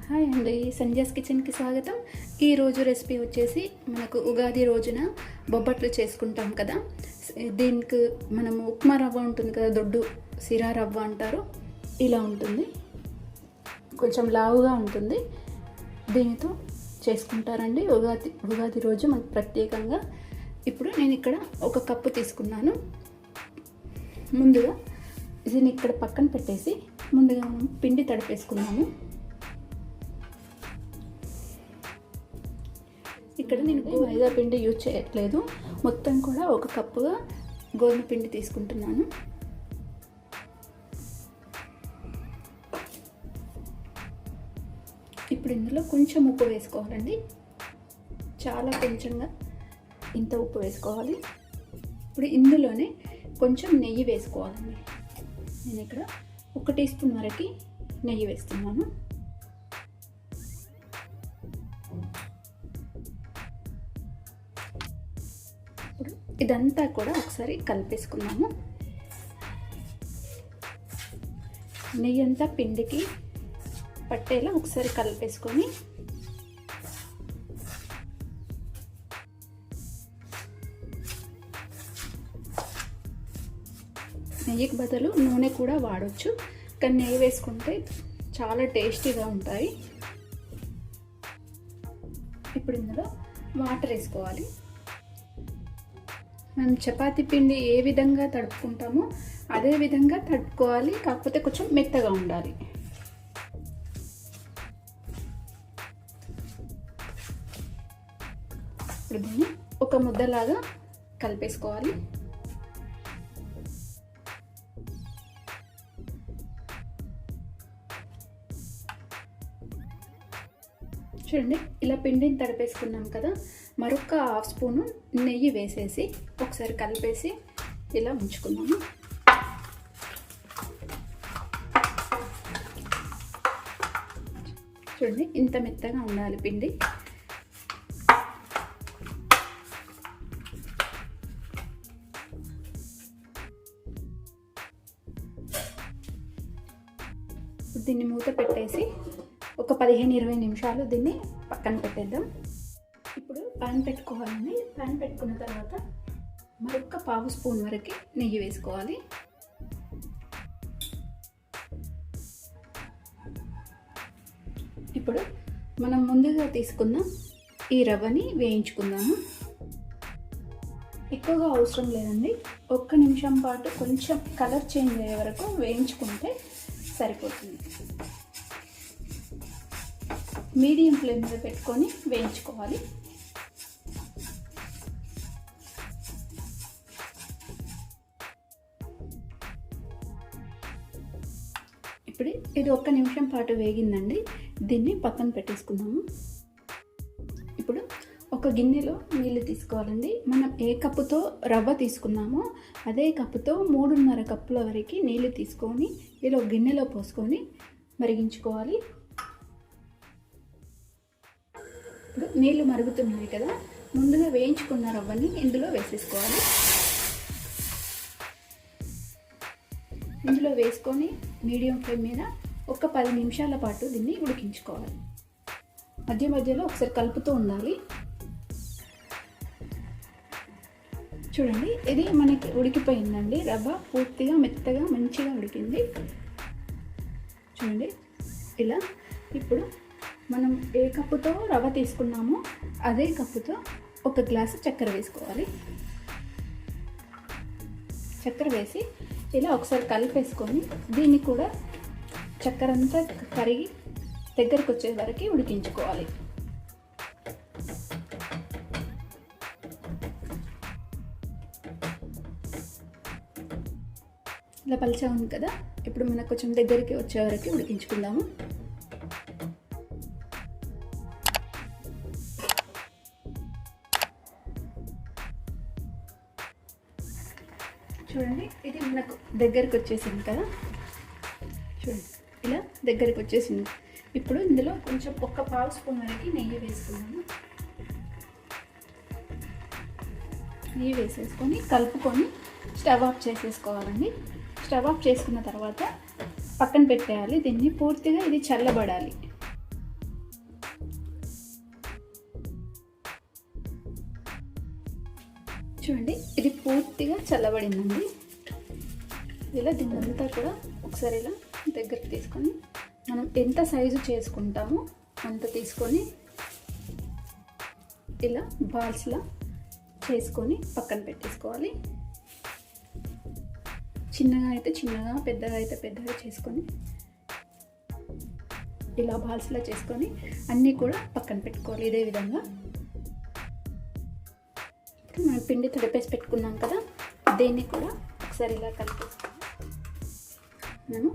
Hi అండి, సంధ్యాస్ కిచెన్కి స్వాగతం. ఈరోజు రెసిపీ వచ్చేసి మనకు ఉగాది రోజున బొబ్బట్లు చేసుకుంటాం కదా. దీనికి మనము ఉప్మా రవ్వ ఉంటుంది కదా, దొడ్డు సిరా రవ్వ అంటారు. ఇలా ఉంటుంది, కొంచెం లావుగా ఉంటుంది. దీనితో చేసుకుంటారండి ఉగాది రోజు మనకు ప్రత్యేకంగా. ఇప్పుడు నేను ఇక్కడ 1 కప్పు తీసుకున్నాను. ముందుగా దీన్ని ఇక్కడ పక్కన పెట్టేసి ముందుగా మనం పిండి తడిపేసుకున్నాము. ఇక్కడ నేను మైదా పిండి యూజ్ చేయట్లేదు, మొత్తం కూడా 1 కప్పుగా గోధుమ పిండి తీసుకుంటున్నాను. ఇప్పుడు ఇందులో కొంచెం ఉప్పు వేసుకోవాలండి, చాలా కొంచెంగా ఇంత ఉప్పు వేసుకోవాలి. ఇప్పుడు ఇందులోనే కొంచెం నెయ్యి వేసుకోవాలండి. నేను ఇక్కడ 1 టీ స్పూన్ వరకు నెయ్యి వేస్తున్నాను. ఇప్పుడు ఇదంతా కూడా ఒకసారి కలిపేసుకున్నాము. నెయ్యి అంతా పిండికి పట్టేలా ఒకసారి కలిపేసుకొని నెయ్యికి బదులు నూనె కూడా వాడవచ్చు, కానీ నెయ్యి వేసుకుంటే చాలా టేస్టీగా ఉంటాయి. ఇప్పుడు ఇందులో వాటర్ వేసుకోవాలి. మనం చపాతీ పిండి ఏ విధంగా తడుపుకుంటామో అదే విధంగా తడుపుకోవాలి, కాకపోతే కొంచెం మెత్తగా ఉండాలి. ఇప్పుడు దీన్ని ఒక ముద్దలాగా కలిపేసుకోవాలి. చూడండి, ఇలా పిండిని తడిపేసుకున్నాం కదా. మరొక 1/2 స్పూను నెయ్యి వేసేసి ఒకసారి కలిపేసి ఇలా ఉంచుకున్నాము. చూడండి, ఇంత మెత్తగా ఉండాలి పిండి. దీన్ని మూత పెట్టేసి ఒక 15-20 నిమిషాలు దీన్ని పక్కన పెట్టేద్దాం. ఇప్పుడు పాన్ పెట్టుకోవాలని, పాన్ పెట్టుకున్న తర్వాత మరొక 1/2 స్పూన్ వరకు నెయ్యి వేసుకోవాలి. ఇప్పుడు మనం ముందుగా తీసుకున్న ఈ రవ్వని వేయించుకుందాము. ఎక్కువగా అవసరం లేదండి, 1 నిమిషం పాటు కొంచెం కలర్ చేంజ్ అయ్యే వరకు వేయించుకుంటే సరిపోతుంది. మీడియం ఫ్లేమ్ మీద పెట్టుకొని వేయించుకోవాలి. ఇప్పుడు ఇది 1 నిమిషం పాటు వేగిందండి, దీన్ని పక్కన పెట్టేసుకుందాము. ఇప్పుడు ఒక గిన్నెలో నీళ్ళు తీసుకోవాలండి. మనం ఏ కప్పుతో రవ్వ తీసుకున్నామో అదే కప్పుతో 3.5 కప్పుల వరకు నీళ్ళు తీసుకొని ఇలా గిన్నెలో పోసుకొని మరిగించుకోవాలి. ఇప్పుడు నీళ్ళు మరుగుతున్నాయి కదా, ముందుగా వేయించుకున్న రవ్వని ఇందులో వేసేసుకోవాలి. ఇందులో వేసుకొని మీడియం ఫ్లేమ్ మీద ఒక 10 నిమిషాల పాటు దీన్ని ఉడికించుకోవాలి. మధ్య మధ్యలో ఒకసారి కలుపుతూ ఉండాలి. చూడండి, ఇది మనకి ఉడికిపోయిందండి. రవ్వ పూర్తిగా మెత్తగా మంచిగా ఉడికింది. చూడండి ఇలా. ఇప్పుడు మనం ఏ కప్పుతో రవ్వ తీసుకున్నామో అదే కప్పుతో 1 గ్లాసు చక్కెర వేసుకోవాలి. చక్కెర వేసి ఇలా ఒకసారి కలిపేసుకొని దీన్ని కూడా చక్కెర అంతా కరిగి దగ్గరకు వచ్చే వరకు ఉడికించుకోవాలి. ఇలా పలుచగా ఉంది కదా, ఇప్పుడు మనకు కొంచెం దగ్గరికి వచ్చే వరకు ఉడికించుకుందాము. చూడండి, ఇది మనకు దగ్గరికి వచ్చేసింది కదా. చూడండి, ఇలా దగ్గరికి వచ్చేసింది. ఇప్పుడు ఇందులో కొంచెం 1/4 స్పూన్ వరకు నెయ్యి వేసుకున్నాము. నెయ్యి వేసేసుకొని కలుపుకొని స్టవ్ ఆఫ్ చేసేసుకోవాలండి. స్టవ్ ఆఫ్ చేసుకున్న తర్వాత పక్కన పెట్టేయాలి. దీన్ని పూర్తిగా ఇది చల్లబడాలి. పూర్తిగా చల్లబడిందండి. ఇలా దీన్నంతా కూడా ఒకసారి ఇలా దగ్గరికి తీసుకొని మనం ఎంత సైజు చేసుకుంటామో అంత తీసుకొని ఇలా బాల్స్లా చేసుకొని పక్కన పెట్టేసుకోవాలి. చిన్నగా అయితే చిన్నగా, పెద్దగా అయితే పెద్దగా చేసుకొని ఇలా బాల్స్లా చేసుకొని అన్నీ కూడా పక్కన పెట్టుకోవాలి. ఇదే విధంగా మనం పిండి తడిపేసి పెట్టుకున్నాం కదా, దీన్ని కూడా ఒకసారి ఇలా కలిపేసుకోవాలి. మనం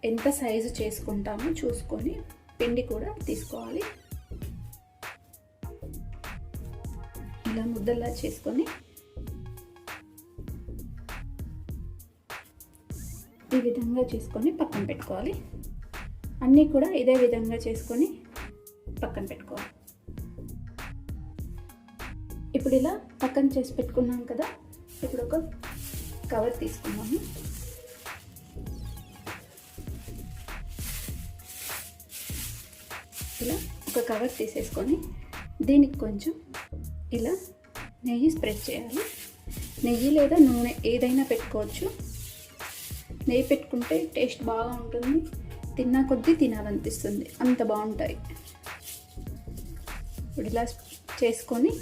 ఎంత సైజు చేసుకుంటామో చూసుకొని పిండి కూడా తీసుకోవాలి. ఇలా ముద్దలా చేసుకొని ఈ విధంగా చేసుకొని పక్కన పెట్టుకోవాలి. అన్నీ కూడా ఇదే విధంగా చేసుకొని పక్కన పెట్టుకోవాలి. ఇప్పుడు ఇలా పక్కన చేసి పెట్టుకున్నాం కదా, ఇప్పుడు ఒక కవర్ తీసుకున్నాము. ఇలా ఒక కవర్ తీసేసుకొని దీనికి కొంచెం ఇలా నెయ్యి స్ప్రెడ్ చేయాలి. నెయ్యి లేదా నూనె ఏదైనా పెట్టుకోవచ్చు. నెయ్యి పెట్టుకుంటే టేస్ట్ బాగా ఉంటుంది, తిన్నా కొద్దీ తినాలనిపిస్తుంది, అంత బాగుంటాయి. ఇప్పుడు ఇలా చేసుకొని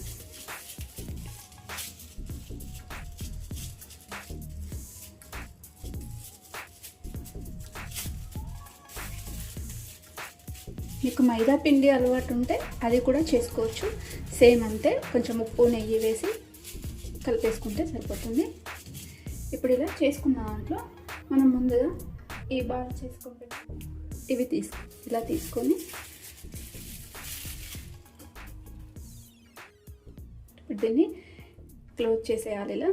మీకు మైదా పిండి అలవాటు ఉంటే అది కూడా చేసుకోవచ్చు. సేమ్ అంతే, కొంచెం ఉప్పు నెయ్యి వేసి కలిపేసుకుంటే సరిపోతుంది. ఇప్పుడు ఇలా చేసుకున్న దాంట్లో మనం ముందుగా ఈ బాల్ చేసుకొని ఇవి ఇలా తీసుకొని ఇప్పుడు దీన్ని క్లోజ్ చేసేయాలి. ఇలా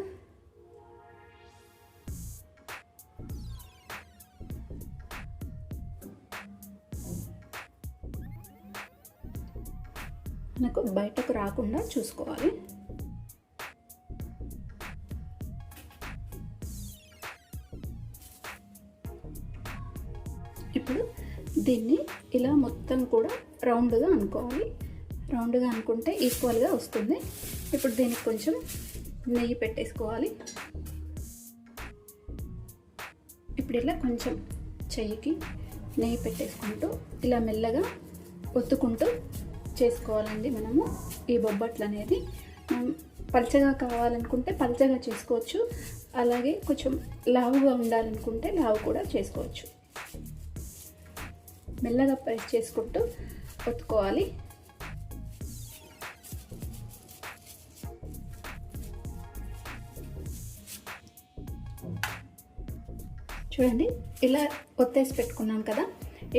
మనకు బయటకు రాకుండా చూసుకోవాలి. ఇప్పుడు దీన్ని ఇలా మొత్తం కూడా రౌండ్గా అనుకోవాలి. రౌండ్గా అనుకుంటే ఈక్వల్గా వస్తుంది. ఇప్పుడు దీనికి కొంచెం నెయ్యి పెట్టేసుకోవాలి. ఇప్పుడు ఇలా కొంచెం చెయ్యికి నెయ్యి పెట్టేసుకుంటూ ఇలా మెల్లగా ఒత్తుకుంటూ చేసుకోవాలండి. మనము ఈ బొబ్బట్లు అనేది మనం పల్చగా కావాలనుకుంటే పల్చగా చేసుకోవచ్చు, అలాగే కొంచెం లావుగా ఉండాలనుకుంటే లావు కూడా చేసుకోవచ్చు. మెల్లగా ప్రెస్ చేసుకుంటూ ఒత్తుకోవాలి. చూడండి, ఇలా ఒత్తేసి పెట్టుకున్నాం కదా.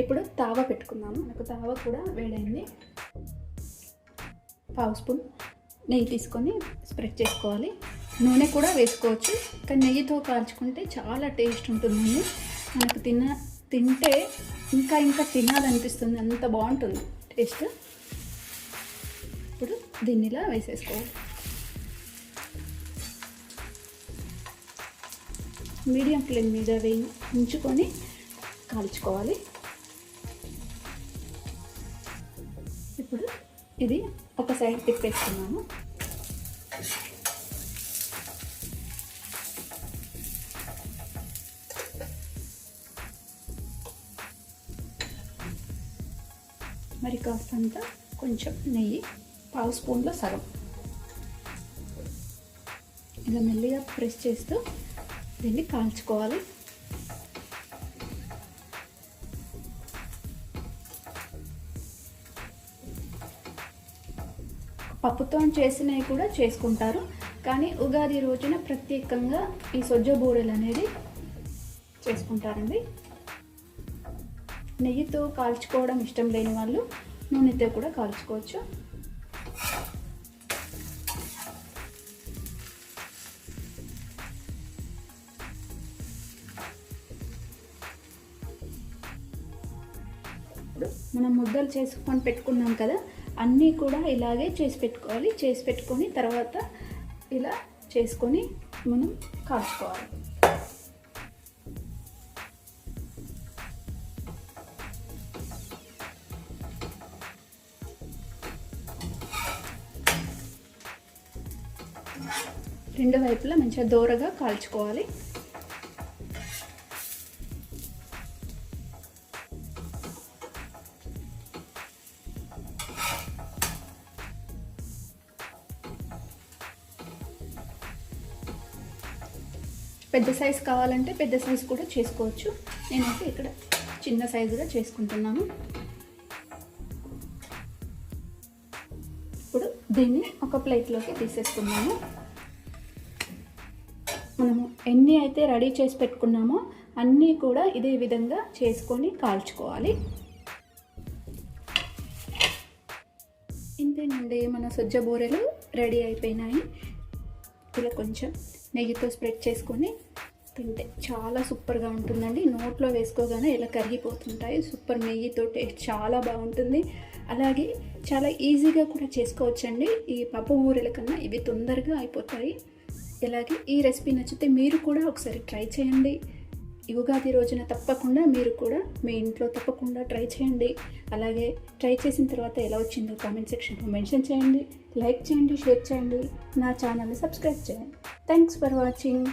ఇప్పుడు తావ పెట్టుకుందాము. మనకు తావ కూడా వేడైంది. 1/2 స్పూన్ నెయ్యి తీసుకొని స్ప్రెడ్ చేసుకోవాలి. నూనె కూడా వేసుకోవచ్చు, కానీ నెయ్యితో కాల్చుకుంటే చాలా టేస్ట్ ఉంటుందండి. మనకు తింటే ఇంకా తినాలనిపిస్తుంది, అంత బాగుంటుంది టేస్ట్. ఇప్పుడు దీన్ని ఇలా వేసేసుకోవాలి. మీడియం ఫ్లేమ్ మీద ఉంచుకొని కాల్చుకోవాలి. ఇప్పుడు ఇది ఒక సైడ్ తిప్పేసుకున్నాము. మరి కాస్తంత కొంచెం నెయ్యి, 1/2 స్పూన్లో సగం ఇలా మెల్లిగా ప్రెస్ చేస్తూ దీన్ని కాల్చుకోవాలి. పప్పుతో చేసినవి కూడా చేసుకుంటారు, కానీ ఉగాది రోజున ప్రత్యేకంగా ఈ సొజ్జ బూరెలు అనేది చేసుకుంటారండి. నెయ్యితో కాల్చుకోవడం ఇష్టం లేని వాళ్ళు నూనెతో కూడా కాల్చుకోవచ్చు. ఇప్పుడు మనం ముద్దలు చేసుకొని పెట్టుకున్నాం కదా, అన్నీ కూడా ఇలాగే చేసి పెట్టుకోవాలి. చేసి పెట్టుకొని తర్వాత ఇలా చేసుకొని మనం కాల్చుకోవాలి. రెండు వైపులా మంచిగా దోరగా కాల్చుకోవాలి. పెద్ద సైజు కావాలంటే పెద్ద సైజు కూడా చేసుకోవచ్చు. నేనైతే ఇక్కడ చిన్న సైజుగా చేసుకుంటున్నాను. ఇప్పుడు దీన్ని ఒక ప్లేట్లోకి తీసేసుకున్నాము. మనము ఎన్ని అయితే రెడీ చేసి పెట్టుకున్నామో అన్నీ కూడా ఇదే విధంగా చేసుకొని కాల్చుకోవాలి. ఇంతేనండి, మన సజ్జ బూరెలు రెడీ అయిపోయినాయి. ఇలా కొంచెం నెయ్యితో స్ప్రెడ్ చేసుకొని తింటే చాలా సూపర్గా ఉంటుందండి. నోట్లో వేసుకోగానే ఇలా కరిగిపోతుంటాయి. సూపర్ నెయ్యితో టేస్ట్ చాలా బాగుంటుంది. అలాగే చాలా ఈజీగా కూడా చేసుకోవచ్చండి. ఈ పప్పు బూరెల కన్నా ఇవి తొందరగా అయిపోతాయి. అలాగే ఈ రెసిపీ నచ్చితే మీరు కూడా ఒకసారి ట్రై చేయండి. ఉగాది రోజున తప్పకుండా మీరు కూడా మీ ఇంట్లో తప్పకుండా ట్రై చేయండి. అలాగే ట్రై చేసిన తర్వాత ఎలా వచ్చిందో కామెంట్ సెక్షన్లో మెన్షన్ చేయండి. లైక్ చేయండి, షేర్ చేయండి, నా ఛానల్ని సబ్స్క్రైబ్ చేయండి. Thanks for watching.